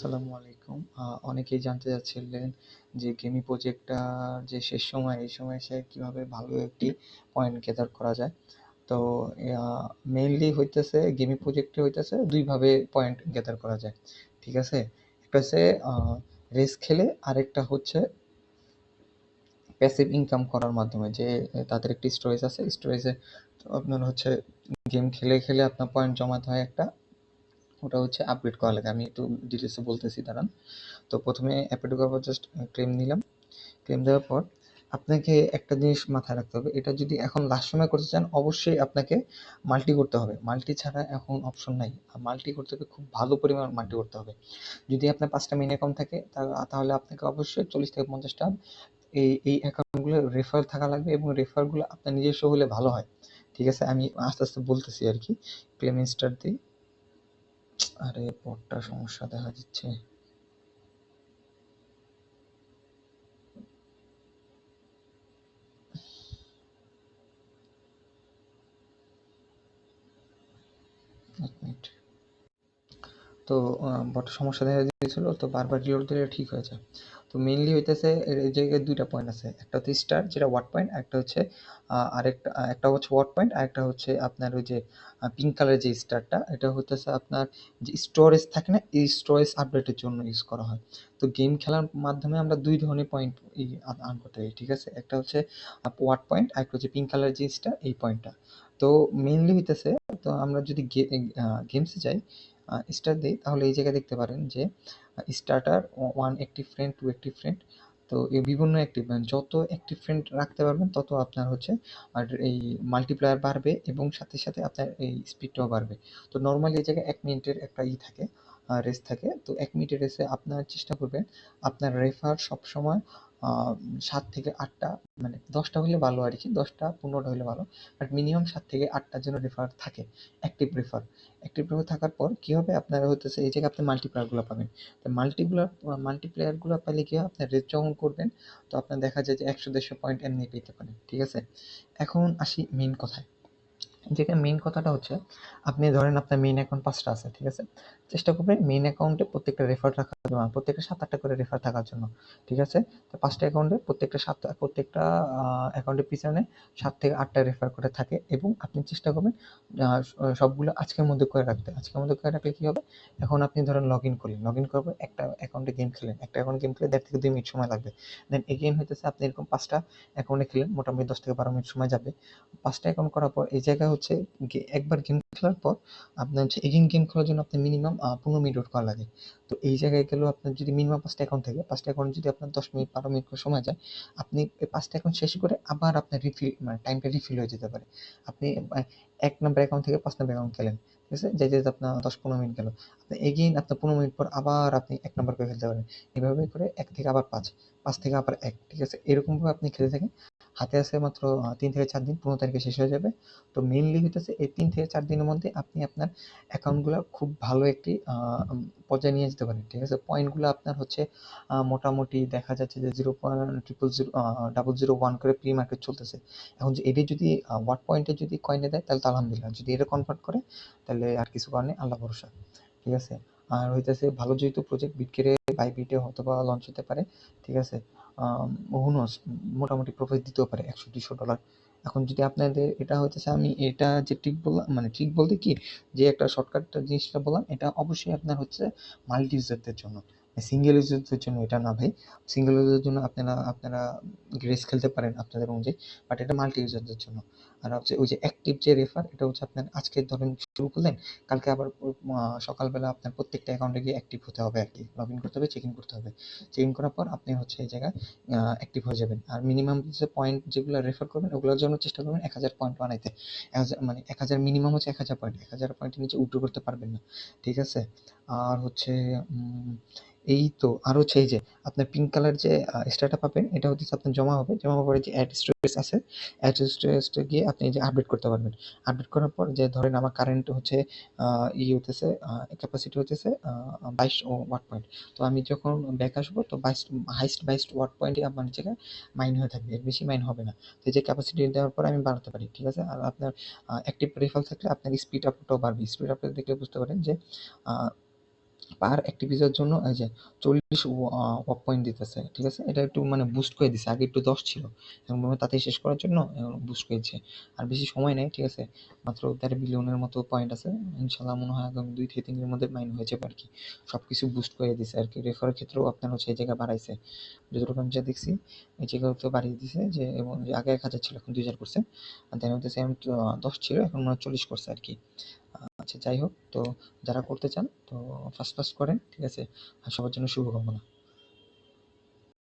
আসসালামু আলাইকুম। অনেকেই জানতে চাচ্ছিলেন যে গেমি প্রজেক্টটার যে শেষ সময়, এই সময় এসে কিভাবে ভালো একটি পয়েন্ট গেদার করা যায়। তো আ মেইনলি হইতেছে গেমি প্রজেক্টে হইতেছে ২ ভাবে পয়েন্ট গেদার করা যায়। ঠিক আছে? একটা হচ্ছে আ রেস খেলে, আরেকটা হচ্ছে প্যাসিভ ইনকাম করার মাধ্যমে। যে তাদের একটি স্টোরেজ আছে, স্টোরেজে তো আপনার হচ্ছে গেম খেলে আপনার পয়েন্ট জমাতে হয় একটা। ওটা হচ্ছে আপগ্রেড করা লাগে। আমি একটু ডিটেইলসে বলতেছি, দাঁড়ান। তো প্রথমে অ্যাপে ঢোকার পর জাস্ট ক্লেম নিলাম। ক্লেম দেওয়ার পর আপনাকে একটা জিনিস মাথায় রাখতে হবে, এটা যদি এখন লাস্ট সময় করতে চান অবশ্যই আপনাকে মাল্টি করতে হবে। মাল্টি ছাড়া এখন অপশন নাই। মাল্টি করতে হবে, খুব ভালো পরিমাণ মাল্টি করতে হবে। যদি আপনার ৫টা মেইন অ্যাকাউন্ট থাকে তাহলে আপনাকে অবশ্যই ৪০ থেকে ৫০টা এই অ্যাকাউন্টগুলো রেফার থাকা লাগবে, এবং রেফারগুলো আপনার নিজস্ব হলে ভালো হয়। ঠিক আছে? আমি আস্তে আস্তে বলতেছি আর কি। ক্লেম স্টার্ট দিই। আরে পরটা সমস্যা দেখা দিচ্ছে। এক মিনিট। তো বট সমস্যা দেখা দিয়েছিল, তো বারবার রিলোড দিলে ঠিক হয়ে যায়। তো মেইনলি হইতেছে এই জায়গায় ২টা পয়েন্ট আছে। একটা হচ্ছে স্টার, যেটা ওয়াট পয়েন্ট, একটা হচ্ছে একটা হচ্ছে ওয়াট পয়েন্ট, আরেকটা হচ্ছে আপনার ওই যে পিঙ্ক কালারের যে স্টারটা, এটা হইতেছে আপনার যে স্টোরেজ থাকে না, এই স্টোরেজ আপডেটের জন্য ইউজ করা হয়। তো গেম খেলার মাধ্যমে আমরা ২ ধরনের পয়েন্ট আর্ন করতে পারি। ঠিক আছে? একটা হচ্ছে ওয়াট পয়েন্ট, আরেকটা হচ্ছে পিঙ্ক কালারের যে স্টার, এই পয়েন্টটা। তো মেইনলি হইতেছে, তো আমরা যদি গেমসে যাই, স্টার দেই, তাহলে এই জায়গায় দেখতে পারেন যে starter 1 active friend, 2 active friend. তো এই বিভিন্ন অ্যাক্টিভ, মানে যত অ্যাক্টিভ ফ্রেন্ড রাখতে পারবেন তত আপনার হচ্ছে আর এই মাল্টিপ্লায়ার বাড়বে, এবং সাথে সাথে আপনার এই স্পিডটাও বাড়বে। তো নর্মালি এই জায়গায় ১ মিনিটের একটা থাকে, রেস থাকে। তো ১ মিনিটের রেসে আপনার চেষ্টা করবেন আপনার রেফার সবসময় ৭ থেকে ৮ টা, মানে ১০ টা হলে ভালো আরকি। ১০ টা ১৫ টা হলে ভালো। বাট মিনিমাম ৭ থেকে ৮ টার যেন রেফার থাকে, অ্যাক্টিভ রেফার। অ্যাক্টিভ ভাবে থাকার পর কি হবে, আপনারা হইতেছে এই জায়গায় আপনি মাল্টিপ্লায়ারগুলো পাবেন। তো মাল্টিপ্লায়ারগুলো পাইলে কি হয়, আপনার রেট যখন করবেন, তো আপনার দেখা যায় যে ১০০-১৫০ পয়েন্ট এমনি পেতে পারেন। ঠিক আছে? এখন আসি মেইন কথায়। যেখানে মেইন কথাটা হচ্ছে, আপনি ধরেন আপনার মেইন অ্যাকাউন্ট ৫টা আছে। ঠিক আছে? চেষ্টা করবেন মেইন অ্যাকাউন্টে প্রত্যেকটা রেফার রাখার জন্য, প্রত্যেকটা ৭-৮ টা করে রেফার থাকার জন্য। ঠিক আছে? তো ৫টা অ্যাকাউন্টে প্রত্যেকটা অ্যাকাউন্টের পিছনে ৭ থেকে ৮ টা রেফার করে থাকে, এবং আপনি চেষ্টা করবেন সবগুলো আজকের মধ্যে করে রাখতে। আজকের মধ্যে করে রাখলে কি হবে? এখন আপনি ধরেন লগইন করলেন। লগইন করার পর একটা অ্যাকাউন্টে গেম খেললেন। একটা অ্যাকাউন্টে গেম খেলে ১.৫ থেকে ২ মিনিট সময় লাগবে। দেন এগেইন হইতেছে আপনি এরকম ৫টা অ্যাকাউন্টে খেললেন। মোটামুটি ১০ থেকে ১২ মিনিট সময় যাবে। ৫টা অ্যাকাউন্ট করার পর এই জায়গায় হচ্ছে একবার গেম খেলার পর আপনার হচ্ছে এগেইন গেম খেলার জন্য আপনার মিনিমাম ১৫ মিনিট ওয়েট করা লাগে। তো এই জায়গায় গেলেও আপনার যদি মিনিমাম ৫টা অ্যাকাউন্ট থাকে, ৫টা অ্যাকাউন্ট যদি আপনার ১০ মিনিট ১২ মিনিট করে সময় যায়, আপনি এই ৫টা অ্যাকাউন্ট শেষ করে আবার আপনার মানে টাইমটা রিফিল হয়ে যেতে পারে। আপনি ১ নাম্বার অ্যাকাউন্ট থেকে ৫ নাম্বার অ্যাকাউন্ট খেলেন। ঠিক আছে? যেতে আপনার ১০-১৫ মিনিট গেল। আপনি এগেইন আপনার ১৫ মিনিট পর আবার আপনি ১ নাম্বার করে খেলতে পারেন। এভাবে করে ১ থেকে আবার ৫, ৫ থেকে আবার ১। ঠিক আছে? এরকমভাবে আপনি খেলতে থাকেন। হাতে আছে মাত্র ৩ থেকে ৪ দিন, ১৫ তারিখে শেষ হয়ে যাবে। তো মেইনলি হইতেছে এই ৩ থেকে ৪ দিনের মধ্যে আপনি আপনার অ্যাকাউন্টগুলা খুব ভালো একটি পর্যায়ে নিয়ে যেতে পারেন। ঠিক আছে? পয়েন্টগুলো আপনার হচ্ছে মোটামুটি দেখা যাচ্ছে যে 0.001 করে প্রি মার্কেট চলতেছে। এখন যে এটি যদি ওয়াট পয়েন্টে যদি কয়েনে দেয়, তাহলে তো আলহামদুলিল্লাহ। যদি এটা কনভার্ট করে, তাহলে আর কিছু করার নেই, আল্লাহ ভরসা। ঠিক আছে? আর হইতেছে ভালো যেহেতু প্রজেক্ট, বিটকেরে বাইবিটে হয়তোবা লঞ্চ হতে পারে। ঠিক আছে? হু নোস, মোটামুটি প্রফিট দিতেও পারে $১০০-২০০। এখন যদি আপনাদের এটা হইতেছে, আমি এটা যে ট্রিক বললাম, মানে ট্রিক বলতে কি, যে একটা শর্টকাট জিনিসটা বললাম, এটা অবশ্যই আপনার হচ্ছে মাল্টি ইউজারদের জন্য। সিঙ্গেল ইউজারদের জন্য এটা না ভাই। সিঙ্গেল ইউজারের জন্য আপনারা গ্রেস খেলতে পারেন আপনাদের অনুযায়ী। বাট এটা মাল্টি ইউজারদের জন্য। আর হচ্ছে ওই যে অ্যাক্টিভ যে রেফার, এটা হচ্ছে আপনার আজকে ধরেন শুরু করলেন, কালকে আবার সকালবেলা আপনার প্রত্যেকটা অ্যাকাউন্টে গিয়ে অ্যাক্টিভ হতে হবে আরকি। লগ ইন করতে হবে, চেক ইন করতে হবে। চেক ইন করার পর আপনি হচ্ছে এই জায়গায় অ্যাক্টিভ হয়ে যাবেন। আর মিনিমাম যে পয়েন্ট যেগুলো রেফার করবেন, ওগুলোর জন্য চেষ্টা করবেন ১,০০০ পয়েন্ট বানাইতে। ১,০০০ মানে ১,০০০ মিনিমাম হচ্ছে ১,০০০ পয়েন্ট। ১,০০০ পয়েন্টের নিচে উইথড্র করতে পারবেন না। ঠিক আছে? আর হচ্ছে এই তো। আর হচ্ছে এই যে আপনার পিঙ্ক কালার যে স্টারটা পাবেন, এটা হচ্ছে আপনার জমা হবে। জমা হওয়ার পরে যে অ্যাড স্টোরেজ আছে, অ্যাড স্টোরেজে গিয়ে আপনি এই যে আপডেট করতে পারবেন। আপডেট করার পর যে ধরেন আমার কারেন্ট হচ্ছে হইতেছে ক্যাপাসিটি হইতেছে ২২ ওয়াট পয়েন্ট। তো আমি যখন ব্যাক আসবো, তো হাইয়েস্ট ২২ ওয়াট পয়েন্টই আমার জায়গায় মাইন হয়ে থাকবে। এর বেশি মাইন হবে না। তো এই যে ক্যাপাসিটি দেওয়ার পরে আমি বাড়াতে পারি। ঠিক আছে? আর আপনার অ্যাক্টিভ রেফার থাকলে আপনার স্পিড আপটাও বাড়বে। স্পিড আপটা দেখলে বুঝতে পারেন যে আ পার অ্যাক্টিভ ইউজার জন্য এই যে 40 ওয়াক পয়েন্ট দিতেছে, ঠিক আছে? এটা একটু মানে বুস্ট করে দিছে, আগে একটু 10 ছিল, এখন মনে হয় তাড়াতাড়ি শেষ করার জন্য বুস্ট করেছে। আর বেশি সময় নেই, ঠিক আছে? মাত্র 13 বিলিয়নের মতো পয়েন্ট আছে, ইনশাল্লাহ মনে হয় আগামী 2 থেকে 3 দিনের মধ্যে মাইন হয়ে যাবে আর কি। সব কিছু বুস্ট করে দিছে আর কি। রেফারের ক্ষেত্রেও আপনার হচ্ছে এই জায়গায় বাড়াইছে, যতটুকু আমি যা দেখছি এই জায়গাতে বাড়িয়ে দিছে, যে এবং যে আগে 1000 ছিল এখন 2000 করছে, আর দেন হইতেছে 10 ছিল এখন মনে হয় 40 করছে আর কি। আচ্ছা যাই হোক, তো যারা করতে চান তো ফার্স্ট করেন, ঠিক আছে? আর সবার জন্য শুভকামনা।